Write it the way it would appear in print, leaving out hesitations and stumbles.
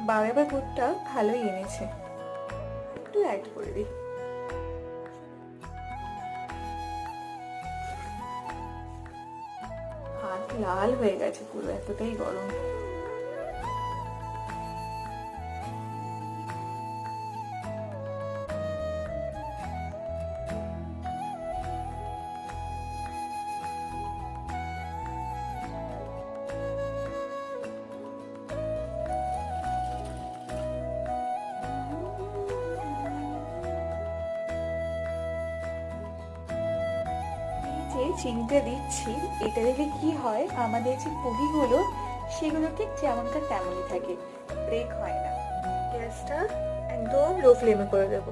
বাবা এবার পুরটা ভালোই এনেছে, একটু অ্যাড করে দিই। হাত লাল হয়ে গেছে পুরো, এতটাই গরম। যে চিনিটা দিচ্ছি, এটা দিলে কি হয়, আমাদের যে পুরিগুলো সেগুলো ঠিক যেমনকার তেমনই থাকে, ব্রেক হয় না। গ্যাসটা একদম লো ফ্লেমে করে দেবো।